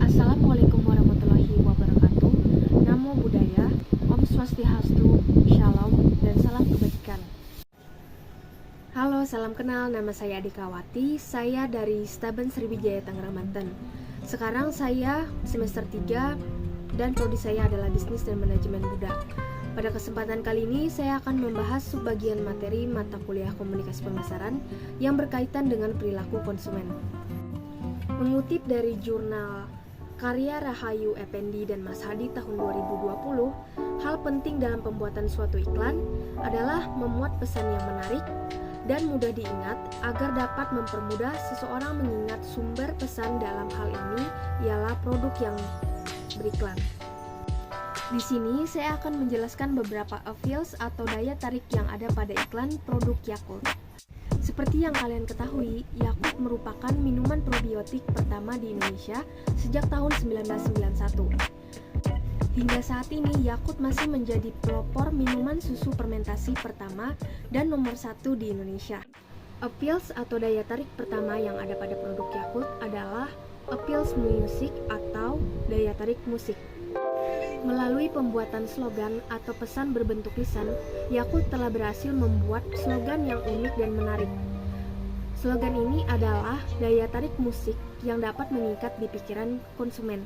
Assalamualaikum warahmatullahi wabarakatuh. Namo Buddhaya, Om Swastiastu, Shalom, dan salam kebajikan. Halo, salam kenal. Nama saya Adikawati. Saya dari Staben Sriwijaya, Tangerang, Banten. Sekarang saya semester 3 dan prodi saya adalah Bisnis dan Manajemen Buddha. Pada kesempatan kali ini saya akan membahas subbagian materi mata kuliah Komunikasi Pemasaran yang berkaitan dengan perilaku konsumen. Mengutip dari jurnal Karya Rahayu Effendi dan Mas Hadi tahun 2020, hal penting dalam pembuatan suatu iklan adalah memuat pesan yang menarik dan mudah diingat agar dapat mempermudah seseorang mengingat sumber pesan. Dalam hal ini ialah produk yang beriklan. Di sini saya akan menjelaskan beberapa appeals atau daya tarik yang ada pada iklan produk Yakult. Seperti yang kalian ketahui, Yakult merupakan minuman probiotik pertama di Indonesia sejak tahun 1991. Hingga saat ini, Yakult masih menjadi pelopor minuman susu fermentasi pertama dan nomor 1 di Indonesia. Appeals atau daya tarik pertama yang ada pada produk Yakult adalah appeals music atau daya tarik musik. Melalui pembuatan slogan atau pesan berbentuk lisan, Yakult telah berhasil membuat slogan yang unik dan menarik. Slogan ini adalah daya tarik musik yang dapat mengikat di pikiran konsumen.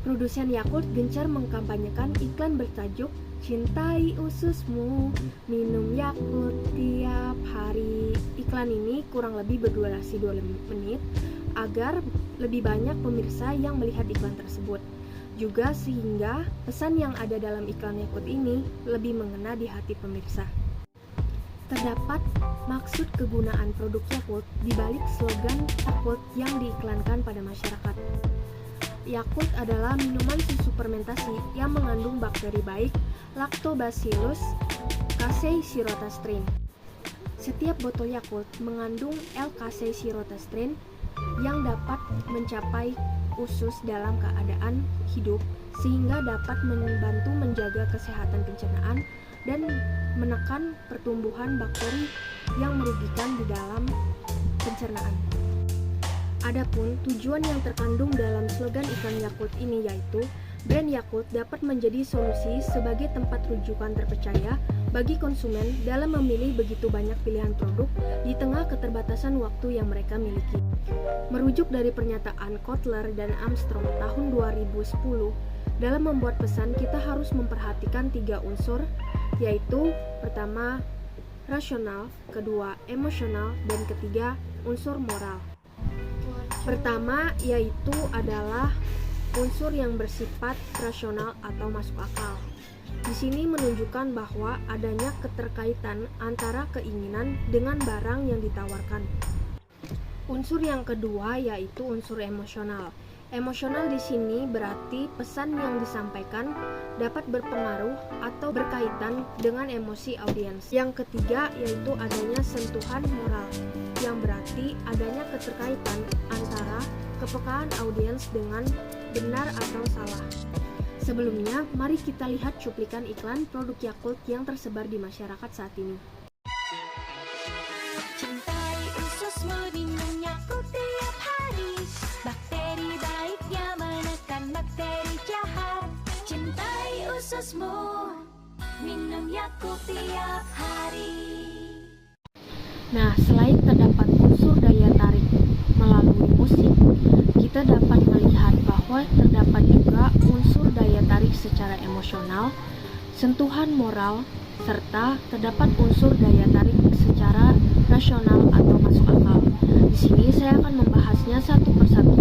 Produsen Yakult gencar mengkampanyekan iklan bertajuk "Cintai ususmu, minum Yakult tiap hari". Iklan ini kurang lebih berdurasi 2 menit agar lebih banyak pemirsa yang melihat iklan tersebut. Juga sehingga pesan yang ada dalam iklan Yakult ini lebih mengena di hati pemirsa. Terdapat maksud kegunaan produk Yakult di balik slogan Yakult yang diiklankan pada masyarakat. Yakult adalah minuman susu fermentasi yang mengandung bakteri baik Lactobacillus casei shirota strain. Setiap botol Yakult mengandung L. casei shirota strain yang dapat mencapai usus dalam keadaan hidup sehingga dapat membantu menjaga kesehatan pencernaan dan menekan pertumbuhan bakteri yang merugikan di dalam pencernaan. Adapun tujuan yang terkandung dalam slogan iklan Yakult ini yaitu brand Yakult dapat menjadi solusi sebagai tempat rujukan terpercaya bagi konsumen dalam memilih begitu banyak pilihan produk di tengah keterbatasan waktu yang mereka miliki. Merujuk dari pernyataan Kotler dan Armstrong tahun 2010, dalam membuat pesan kita harus memperhatikan 3 unsur, yaitu pertama, rasional, kedua, emosional, dan ketiga, unsur moral. Pertama yaitu adalah unsur yang bersifat rasional atau masuk akal. Di sini menunjukkan bahwa adanya keterkaitan antara keinginan dengan barang yang ditawarkan. Unsur yang kedua yaitu unsur emosional. Emosional di sini berarti pesan yang disampaikan dapat berpengaruh atau berkaitan dengan emosi audiens. Yang ketiga yaitu adanya sentuhan moral, yang berarti adanya keterkaitan antara kepekaan audiens dengan benar atau salah. Sebelumnya, mari kita lihat cuplikan iklan produk Yakult yang tersebar di masyarakat saat ini. Cintai ususmu, minum Yakult tiap hari. Bakteri baiknya menekan bakteri jahat. Cintai ususmu, minum Yakult tiap hari. Nah, selain terdapat unsur daya tarik melalui musik, kita dapat melihat bahwa terdapat juga unsur daya tarik secara emosional, sentuhan moral, serta terdapat unsur daya tarik secara rasional atau masuk akal. Di sini saya akan membahasnya satu persatu.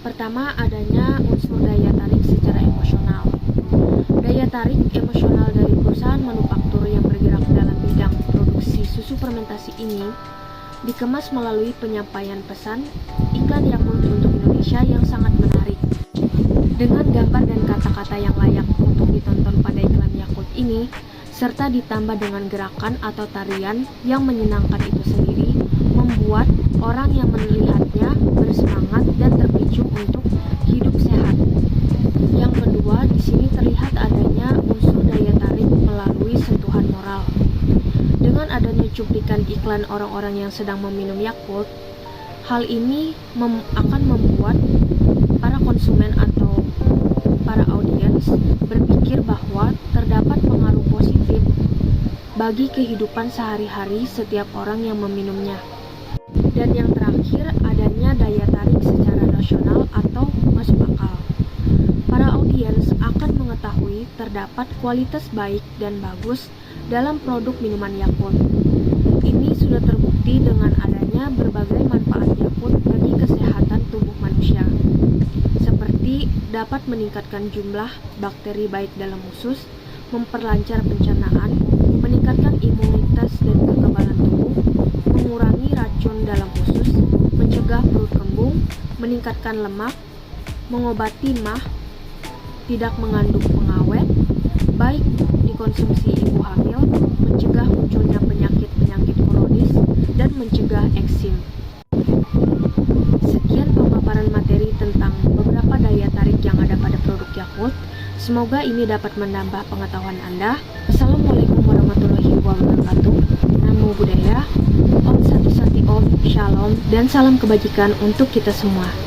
Pertama, adanya unsur daya tarik secara emosional. Daya tarik emosional dari perusahaan manufaktur yang bergerak dalam bidang produksi susu fermentasi ini dikemas melalui penyampaian pesan iklan Yakult untuk Indonesia yang sangat menarik. Dengan gambar dan kata-kata yang layak untuk ditonton pada iklan Yakult ini, serta ditambah dengan gerakan atau tarian yang menyenangkan itu sendiri, membuat orang yang melihatnya bersemangat dan terpicu untuk hidup sehat. Yang kedua, di sini terlihat adanya unsur daya tarik melalui sentuhan moral. Dengan adanya cuplikan iklan orang-orang yang sedang meminum Yakult, hal ini akan membuat para berpikir bahwa terdapat pengaruh positif bagi kehidupan sehari-hari setiap orang yang meminumnya. Dan yang terakhir, adanya daya tarik secara nasional atau masuk akal. Para audiens akan mengetahui terdapat kualitas baik dan bagus dalam produk minuman Yakult. Ini sudah terbukti dengan adanya berbagai manfaat Yakult bagi kesehatan tubuh manusia, seperti dapat meningkatkan jumlah bakteri baik dalam usus, memperlancar pencernaan, meningkatkan imunitas dan kekebalan tubuh, mengurangi racun dalam usus, mencegah perut kembung, meningkatkan lemak, mengobati MAH, tidak mengandung pengawet, baik dikonsumsi ibu hamil, mencegah munculnya penyakit-penyakit kronis, dan mencegah eksim. Sekian pemaparan materi tentang beberapa daya tarik yang ada pada produk Yakult. Semoga ini dapat menambah pengetahuan Anda. Assalamualaikum warahmatullahi wabarakatuh. Namo Buddhaya, Om Santi Santi Om, Shalom, dan salam kebajikan untuk kita semua.